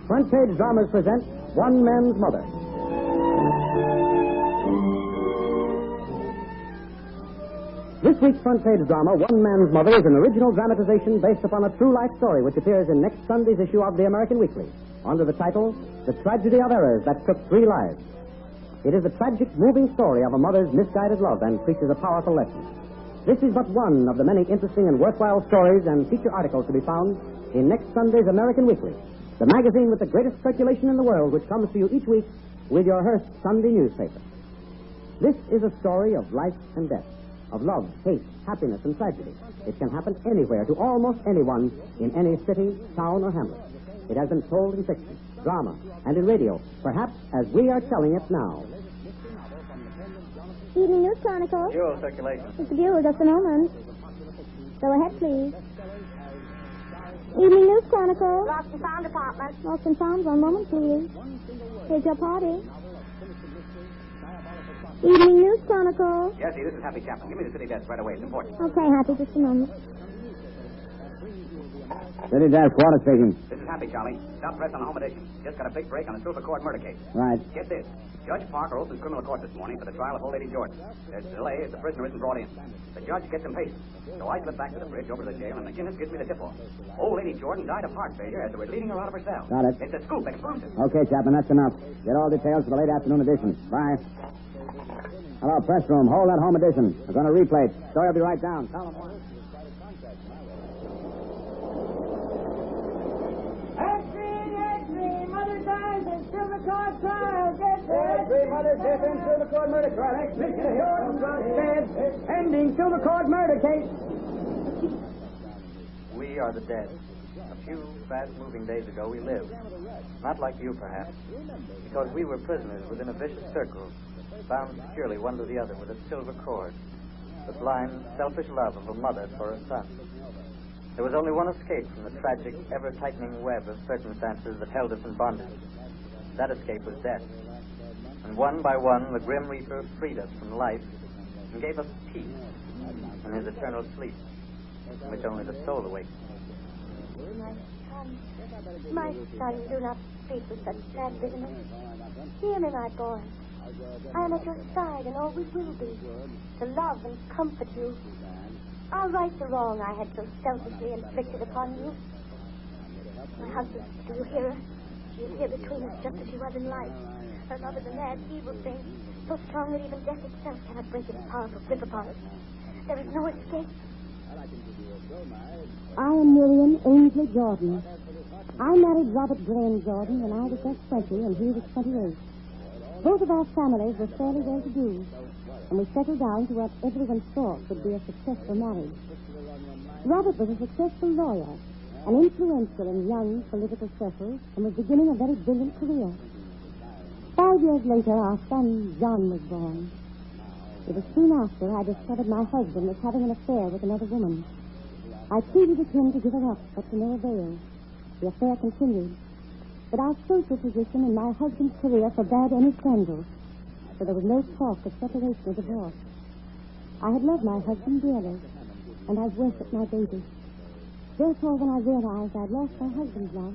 Front Page Dramas present One Man's Mother. This week's Front Page drama, One Man's Mother, is an original dramatization based upon a true life story which appears in next Sunday's issue of the American Weekly under the title, The Tragedy of Errors That Took 3 Lives. It is a tragic, moving story of a mother's misguided love and preaches a powerful lesson. This is but one of the many interesting and worthwhile stories and feature articles to be found in next Sunday's American Weekly, the magazine with the greatest circulation in the world, which comes to you each week with your Hearst Sunday newspaper. This is a story of life and death, of love, hate, happiness, and tragedy. It can happen anywhere to almost anyone in any city, town, or hamlet. It has been told in fiction, drama, and in radio, perhaps as we are telling it now. Evening News Chronicle. Bureau circulation. Mr. Bureau, just a moment. Go ahead, please. Evening News Chronicle. Lost and found department. Lost and found, one moment, please. Here's your party. Evening News Chronicle. Yes, this is Happy Chapman. Give me the city desk right away. It's important. Okay, Happy, just a moment. City desk, Water speaking. This is Happy, Charlie. Stop press on the home edition. Just got a big break on the Silver Court murder case. Right. Get this. Judge Parker opens criminal court this morning for the trial of old lady Jordan. There's a delay as the prisoner isn't brought in. The judge gets impatient. So I slip back to the bridge over to the jail, and McGinnis gives me the tip-off. Old lady Jordan died of heart failure as they were leading her out of her cell. Got it. It's a scoop, exclusive. Okay, Chapman, that's enough. Get all details for the late afternoon edition. Bye. Hello, press room. Hold that home edition. We're going to replay it. Story will be right down. Column 1. Mother dies in Silver Court trial. Get there. Three mothers death in Silver Court murder trial. Executive Jordan dead. Pending Silver Court murder case. We are the dead. A few fast-moving days ago we lived. Not like you, perhaps. Because we were prisoners within a vicious circle, bound securely one to the other with a silver cord. The blind, selfish love of a mother for a son. There was only one escape from the tragic, ever-tightening web of circumstances that held us in bondage. That escape was death. And one by one, the Grim Reaper freed us from life and gave us peace in his eternal sleep, in which only the soul awakes. My son, do not speak with such sad bitterness. Hear me, my boy. I am at your side and always will be, to love and comfort you. I'll right the wrong I had so selfishly inflicted upon you. My husband, do you hear her? She is here between us just as she was in life. Her love is a mad, evil thing, so strong that even death itself cannot break its powerful grip upon us. There is no escape. I am Miriam Ainsley Jordan. I married Robert Graham Jordan when I was just 20 and he was 28. Both of our families were fairly well-to-do, and we settled down to what everyone thought would be a successful marriage. Robert was a successful lawyer, and influential in young political circles, and was beginning a very brilliant career. 5 years later, our son, John, was born. It was soon after I discovered my husband was having an affair with another woman. I pleaded with him to give her up, but to no avail. The affair continued. But our social position and my husband's career forbade any scandal, so there was no talk of separation or divorce. I had loved my husband dearly, and I worshipped my baby. Therefore, when I realized I'd lost my husband's love,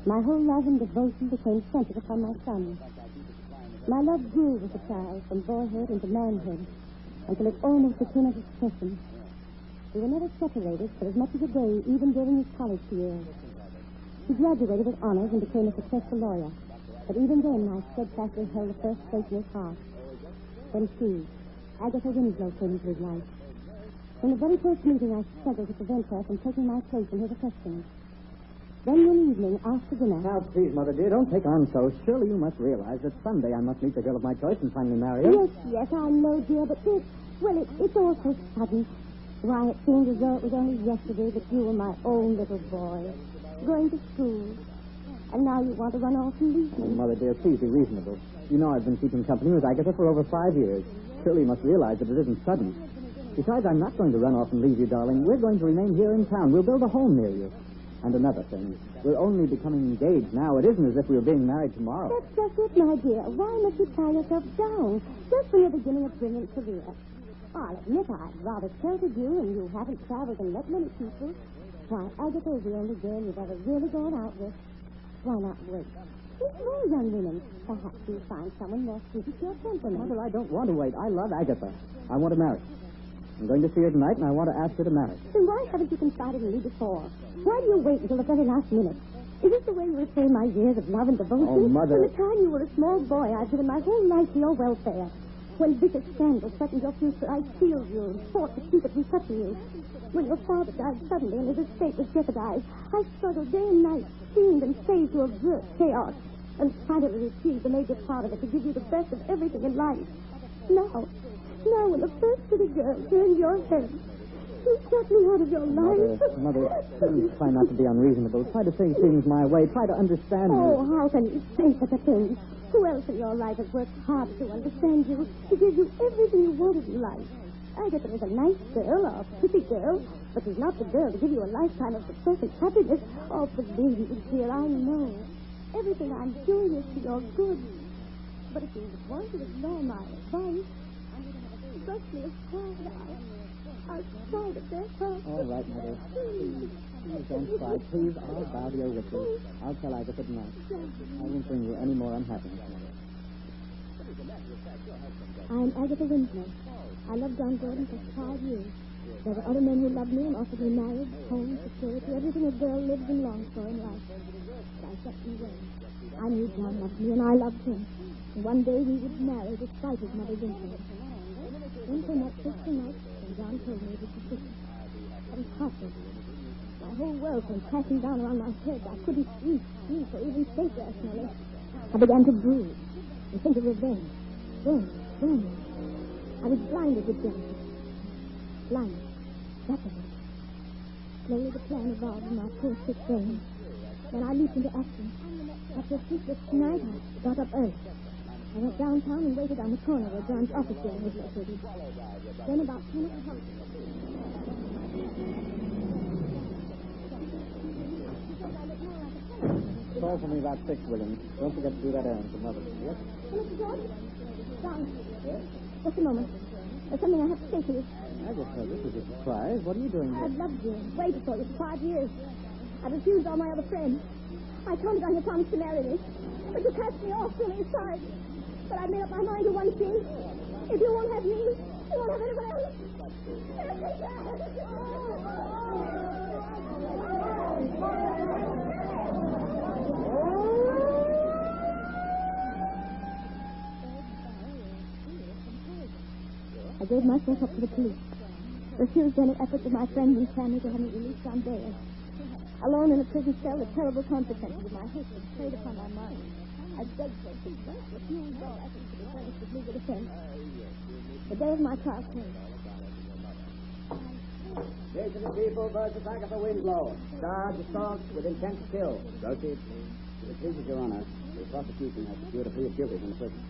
my whole love and devotion became centered upon my son. My love grew with the child from boyhood into manhood, until it almost became a succession. We were never separated for as much as a day, even during his college years. He graduated with honors and became a successful lawyer. But even then, I steadfastly held the first place in his heart. Then she, Agatha Winslow, came into his life. From the very first meeting, I struggled to prevent her from taking my place in his affections. Then one evening, after dinner... Now, please, Mother dear, don't take on so. Surely you must realize that someday I must meet the girl of my choice and finally marry her. Yes, I know, dear, but this... Well, it's all so sudden. Why, it seemed as though it was only yesterday that you were my own little boy, going to school. And now you want to run off and leave me. Oh, Mother dear, please be reasonable. You know I've been keeping company with Agatha for over 5 years. Surely you must realize that it isn't sudden. Besides, I'm not going to run off and leave you, darling. We're going to remain here in town. We'll build a home near you. And another thing, we're only becoming engaged now. It isn't as if we were being married tomorrow. That's just it, my dear. Why must you tie yourself down just when you're beginning a brilliant career? I'll admit I've rather sheltered you, and you haven't traveled and met many people. Why, Agatha is the only girl you've ever really gone out with. Why not wait? Think more, young women. Perhaps you'll find someone more suited to your temperament. Mother, I don't want to wait. I love Agatha. I want to marry. I'm going to see her tonight, and I want to ask her to marry. Then why haven't you confided in me before? Why do you wait until the very last minute? Is this the way you repay my years of love and devotion? Oh, Mother. From the time you were a small boy, I've given my whole life to your welfare. When vicious scandal threatened your future, I shielded you and fought to keep it from touching you. When your father died suddenly and his estate was jeopardized, I struggled day and night, schemed and saved to avert chaos, and finally retrieved the major part of it to give you the best of everything in life. Now, when the first pretty girl turned your head, you shut me out of your life. Mother, please try not to be unreasonable. Try to say things my way. Try to understand me. Oh, how can you say such a thing? Who else in your life has worked hard to understand you, to give you everything you wanted in life? Agatha is a nice girl, a pretty girl, but she's not the girl to give you a lifetime of success and happiness. Oh, believe me, dear, I know. Everything I'm doing is for your good. But if you want to ignore my advice, trust me aside. I'll try to bear her. All right, Mother. Please don't cry. Please, I'll bow to your wishes. I'll tell Agatha tonight. I won't bring you any more unhappiness, Mother. I'm Agatha Winslow. I loved John Gordon for 5 years. There were other men who loved me and offered me marriage, home, security, everything a girl lives and longs for in life. But I kept him away. I knew John loved me, and I loved him. And one day we would marry despite his mother's influence. Then came that fateful night, and John told me it was suspicious. I was heartbroken. My whole world came crashing down around my head. I couldn't sleep, or even think rationally. I began to brood and think of revenge. Then, I was blinded with jealousy. Blinded. That's it. Slowly the plan evolved in my poor sick brain. Then I leaped into action. After a sleepless night, I got up early. I went downtown and waited on the corner where John's office building was located. Then about 10 o'clock... Call for me about 6, Williams. Don't forget to do that errand for Mother. Yes? Mr. George? John. Yes? Just a moment. There's something I have to say to you. Agatha, this is a surprise. What are you doing here? I've loved you, waited for you for 5 years. I've refused all my other friends. I counted on your promise to marry me. But you cast me off, threw me aside. But I made up my mind to one thing. If you won't have me, you won't have anyone else. I gave myself up to the police. Refused any efforts of my friends and family to have me released on bail. Alone in a prison cell, the terrible consequences of my hatred preyed upon my mind. I begged for it, but refused all efforts to be furnished with legal defense. The day of my trial came. Jason and people versus Agatha Winslow. Charge assault with intent to kill. Proceed. If it pleases Your Honor, the prosecution has secured a plea of guilty from the prison.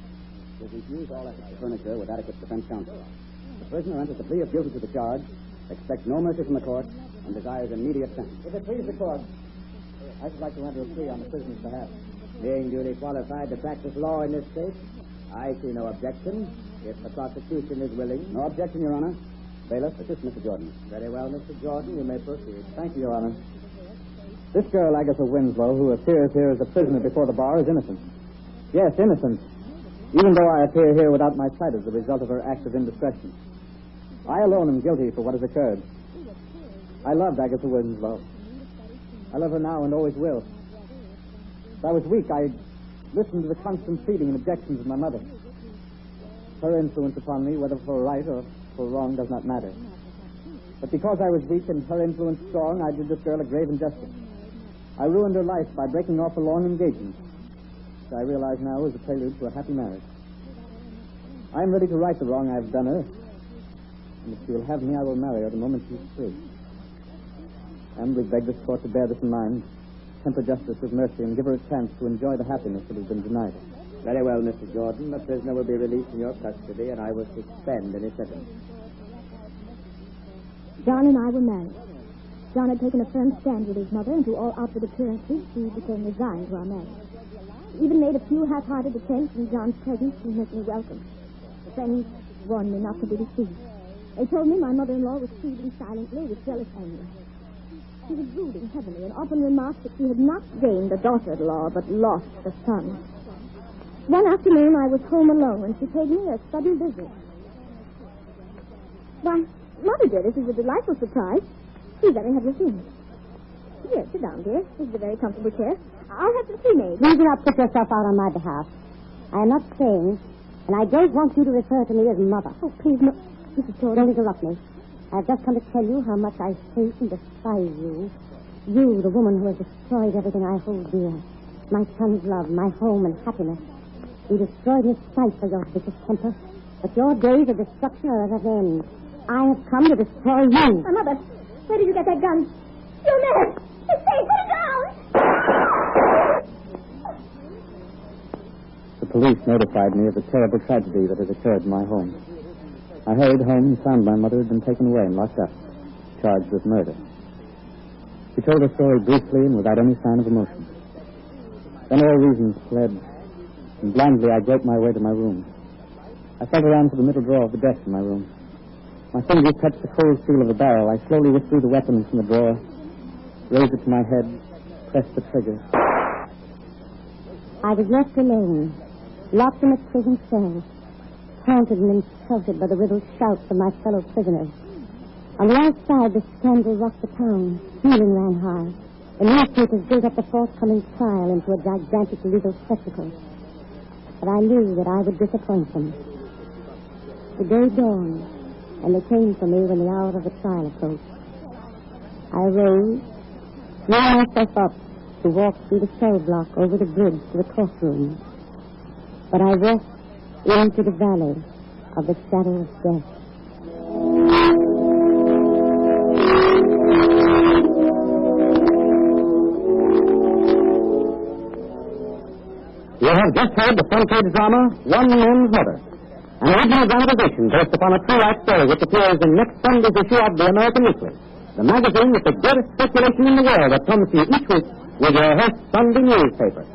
It has refused all efforts to furnish her with adequate defense counsel. The prisoner enters the plea of guilty to the charge, expects no mercy from the court, and desires immediate sentence. If it please the court, I should like to enter a plea on the prisoner's behalf. Being duly qualified to practice law in this state, I see no objection if the prosecution is willing. No objection, Your Honor. Bailiff, assist Mr. Jordan. Very well, Mr. Jordan, you may proceed. Thank you, Your Honor. This girl, Agatha Winslow, who appears here as a prisoner before the bar, is innocent. Yes, innocent. Even though I appear here without my sight as the result of her act of indiscretion. I alone am guilty for what has occurred. I loved Agatha Winslow. I love her now and always will. If I was weak, I listened to the constant pleading and objections of my mother. Her influence upon me, whether for right or for wrong, does not matter. But because I was weak and her influence strong, I did this girl a grave injustice. I ruined her life by breaking off a long engagement, which I realize now is a prelude to a happy marriage. I am ready to right the wrong I have done her, and if she will have me, I will marry her the moment she is free. And we beg this court to bear this in mind, temper justice with mercy, and give her a chance to enjoy the happiness that has been denied her. Very well, Mr. Jordan. The prisoner will be released in your custody, and I will suspend any sentence. John and I were married. John had taken a firm stand with his mother, and to all outward appearances, she became resigned to our marriage. She even made a few half-hearted attempts in John's presence to make me welcome. The friends warned me not to be deceived. They told me my mother-in-law was feeding silently with jealous anger. She was brooding heavily and often remarked that she had not gained a daughter-in-law but lost a son. One afternoon I was home alone and she paid me a sudden visit. Why, Mother dear, this is a delightful surprise. Please let me have your things. Here, sit down, dear. This is a very comfortable chair. I'll have some tea made. Please do not put yourself out on my behalf. I am not staying, and I don't want you to refer to me as mother. Oh, please, no. Mrs. Jordan. Don't interrupt me. I've just come to tell you how much I hate and despise you. You, the woman who has destroyed everything I hold dear. My son's love, my home and happiness. You destroyed his sight for your vicious temper. But your days of destruction are at an end. I have come to destroy you. My mother, where did you get that gun? You mad! It's safe! Put it down! The police notified me of the terrible tragedy that had occurred in my home. I hurried home and found my mother had been taken away and locked up, charged with murder. She told her story briefly and without any sign of emotion. Then all reason fled, and blindly I groped my way to my room. I felt around for the middle drawer of the desk in my room. My fingers touched the cold steel of the barrel. I slowly withdrew the weapon from the drawer, raised it to my head, pressed the trigger. I was left alone, locked in a prison cell, taunted and insulted by the riddled shouts of my fellow prisoners. On the outside, the scandal rocked the town. Feeling ran high. The newspapers built up the forthcoming trial into a gigantic legal spectacle. But I knew that I would disappoint them. The day dawned, and they came for me when the hour of the trial approached. I rose, drew myself up to walk through the cell block over the bridge to the courtroom. But I walked into the valley of the shadow of death. You have just heard the front-page drama, One Man's Mother, an original dramatization based upon a true-life story which appears in next Sunday's issue of the American Weekly, the magazine with the greatest circulation in the world that comes to you each week with your Heists Sunday newspaper.